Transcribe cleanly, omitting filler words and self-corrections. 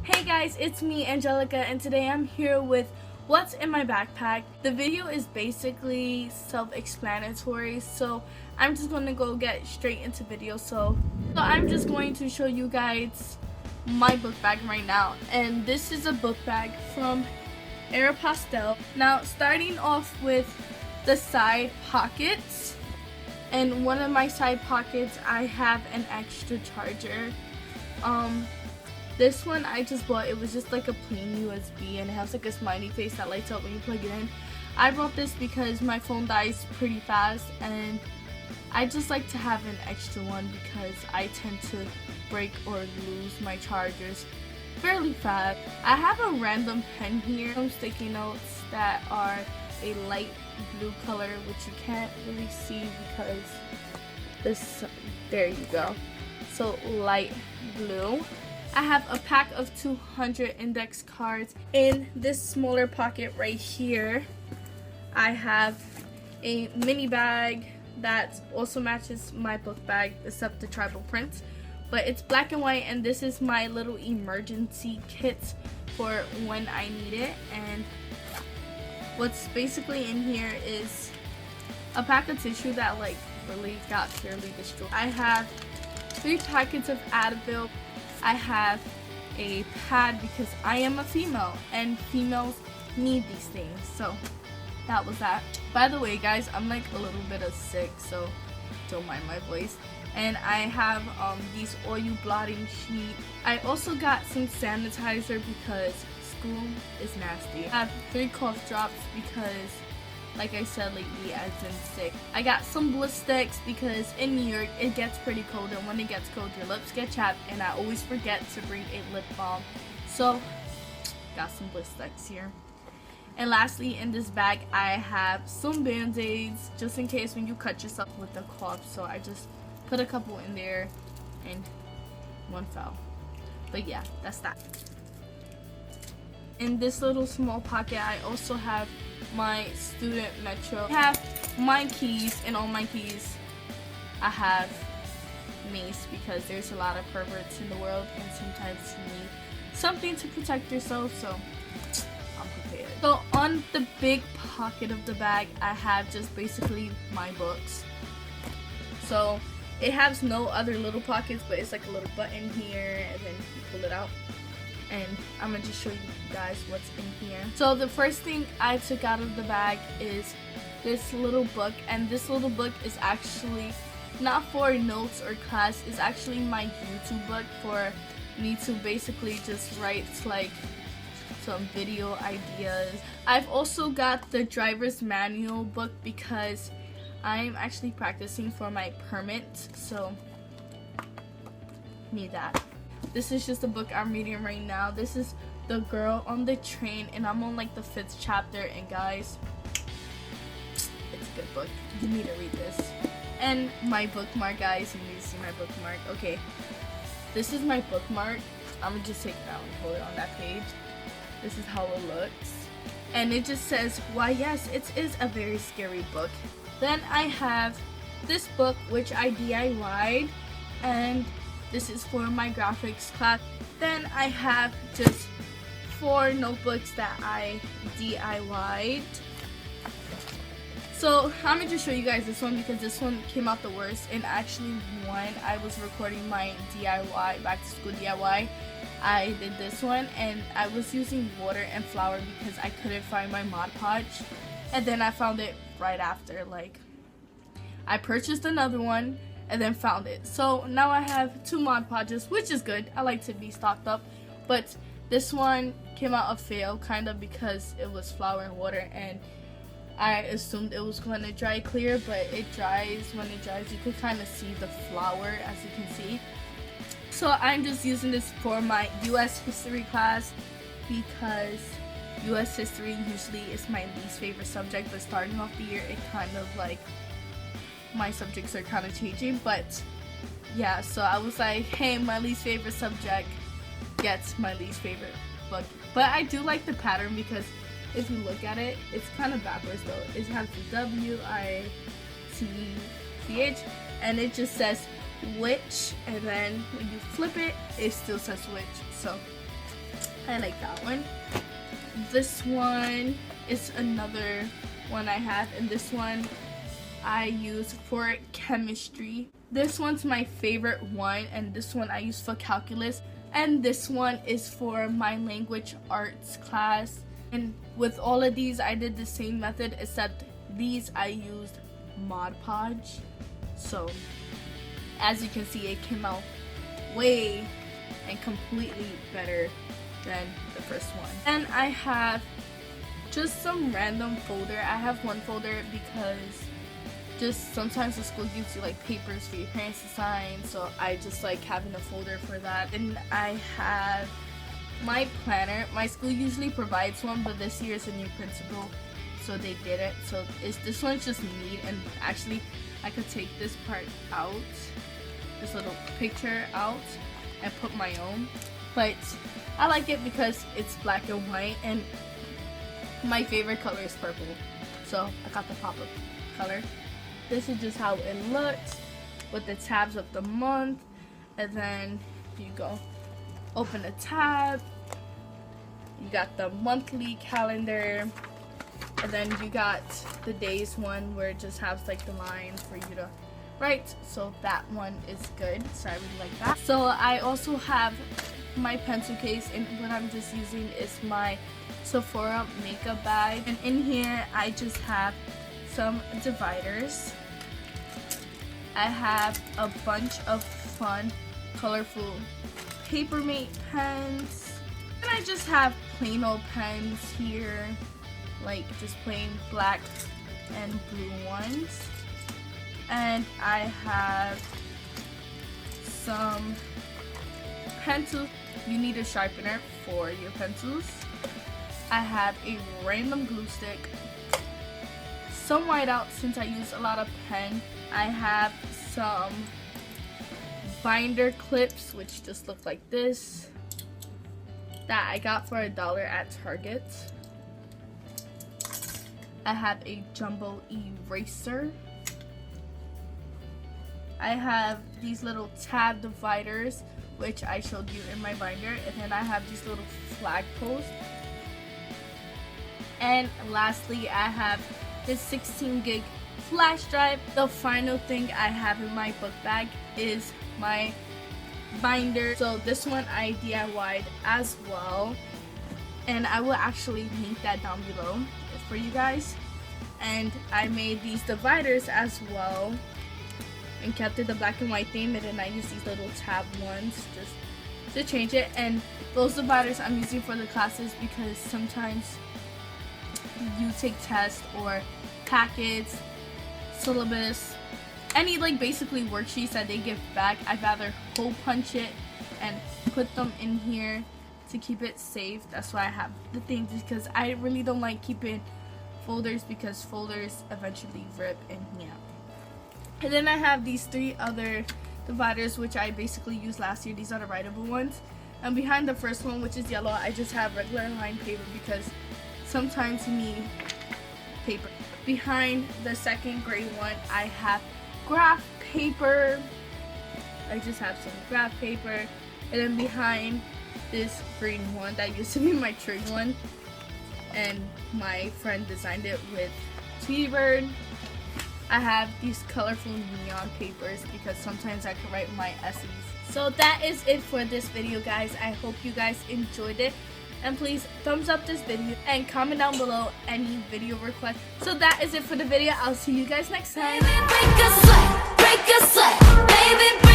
Hey guys, it's me, Angelica, and today I'm here with what's in my backpack. The video is basically self-explanatory, so I'm just going to go get straight into video. So I'm just going to show you guys my book bag right now, and this is a book bag from Aeropostale. Now, starting off with the side pockets, and one of my side pockets I have an extra charger. This one I just bought. It was just like a plain USB, and it has like a smiley face that lights up when you plug it in. I bought this because my phone dies pretty fast, and I just like to have an extra one because I tend to break or lose my chargers fairly fast. I have a random pen here, some sticky notes that are a light blue color, which you can't really see because this, there you go, so light blue. I have a pack of 200 index cards. In this smaller pocket right here, I have a mini bag that also matches my book bag except the tribal print, but it's black and white, and this is my little emergency kit for when I need it. And what's basically in here is a pack of tissue that like really got fairly destroyed. I have 3 packets of Advil. I have a pad because I am a female and females need these things, so that was that. By the way guys, I'm like a little bit of sick, so don't mind my voice. And I have these oil blotting sheet. I also got some sanitizer because school is nasty. I have 3 cough drops because, like I said, lately I've been sick. I got some bliss sticks because in New York it gets pretty cold, and when it gets cold your lips get chapped, and I always forget to bring a lip balm, so got some bliss sticks here. And lastly, in this bag I have some band-aids just in case when you cut yourself with the cough, so I just put a couple in there and one fell. But yeah, that's that. In this little small pocket I also have my student metro. I have my keys, and on my keys I have mace because there's a lot of perverts in the world, and sometimes you need something to protect yourself, so I'm prepared. So on the big pocket of the bag I have just basically my books. So it has no other little pockets, but it's like a little button here, and then you pull it out. And I'm gonna just show you guys what's in here. So the first thing I took out of the bag is this little book, and this little book is actually not for notes or class. It's actually my YouTube book for me to basically just write like some video ideas. I've also got the driver's manual book because I'm actually practicing for my permit, so need that. This is just a book I'm reading right now. This is The Girl on the Train, and I'm on like the 5th chapter, and guys, it's a good book. You need to read this. And my bookmark, guys, you need to see my bookmark. Okay, this is my bookmark. I'm gonna just take it out and hold it on that page. This is how it looks, and it just says, why yes, it is a very scary book. Then I have this book which I DIY'd, and this is for my graphics class. Then I have just 4 notebooks that I DIY'd. So I'm gonna just show you guys this one because this one came out the worst. And actually when I was recording my DIY, back to school DIY, I did this one, and I was using water and flour because I couldn't find my Mod Podge. And then I found it right after. Like, I purchased another one and then found it. So now I have 2 Mod Podges, which is good. I like to be stocked up. But this one came out a fail, kind of, because it was flour and water, and I assumed it was going to dry clear, but it dries. When it dries, you can kind of see the flour, as you can see. So I'm just using this for my US history class because US history usually is my least favorite subject, but starting off the year it kind of like my subjects are kind of changing. But yeah, so I was like, hey, my least favorite subject gets my least favorite book. But I do like the pattern because if you look at it, it's kind of backwards though. It has the WITCH, and it just says witch, and then when you flip it, it still says witch. So I like that one. This one is another one I have, and this one I use for chemistry. This one's my favorite one, and this one I use for calculus, and this one is for my language arts class. And with all of these I did the same method, except these I used Mod Podge. So as you can see, it came out way and completely better than the first one. And I have just some random folder. I have one folder because just sometimes the school gives you like papers for your parents to sign, so I just like having a folder for that. And I have my planner. My school usually provides one, but this year is a new principal, so they did it. So this one's just neat, and actually I could take this part out, this little picture out, and put my own. But I like it because it's black and white, and my favorite color is purple, so I got the pop-up color. This is just how it looks with the tabs of the month, and then you go open the tab, you got the monthly calendar, and then you got the days one where it just has like the lines for you to write. So that one is good, so I really like that. So I also have my pencil case, and what I'm just using is my Sephora makeup bag, and in here I just have some dividers. I have a bunch of fun colorful Papermate pens, and I just have plain old pens here, like just plain black and blue ones. And I have some pencils. You need a sharpener for your pencils. I have a random glue stick, some whiteout since I use a lot of pen. I have some binder clips, which just look like this, that I got for $1 at Target. I have a jumbo eraser. I have these little tab dividers, which I showed you in my binder, and then I have these little flag posts. And lastly, I have this 16 gig flash drive. The final thing I have in my book bag is my binder. So this one I DIY'd as well, and I will actually link that down below for you guys. And I made these dividers as well and kept it the black and white theme, and then I use these little tab ones just to change it. And those dividers I'm using for the classes because sometimes you take tests or packets, syllabus, any like basically worksheets that they give back, I'd rather hole punch it and put them in here to keep it safe. That's why I have the things, because I really don't like keeping folders because folders eventually rip in here. And then I have these 3 other dividers which I basically used last year. These are the writable ones. And behind the first one, which is yellow, I just have regular lined paper because sometimes you need paper. Behind the second gray one, I have graph paper. I just have some graph paper. And then behind this green one, that used to be my trig one, and my friend designed it with Tweety Bird, I have these colorful neon papers because sometimes I can write my essays. So that is it for this video, guys. I hope you guys enjoyed it. And please thumbs up this video and comment down below any video requests. So that is it for the video. I'll see you guys next time. Baby, break a sweat, baby.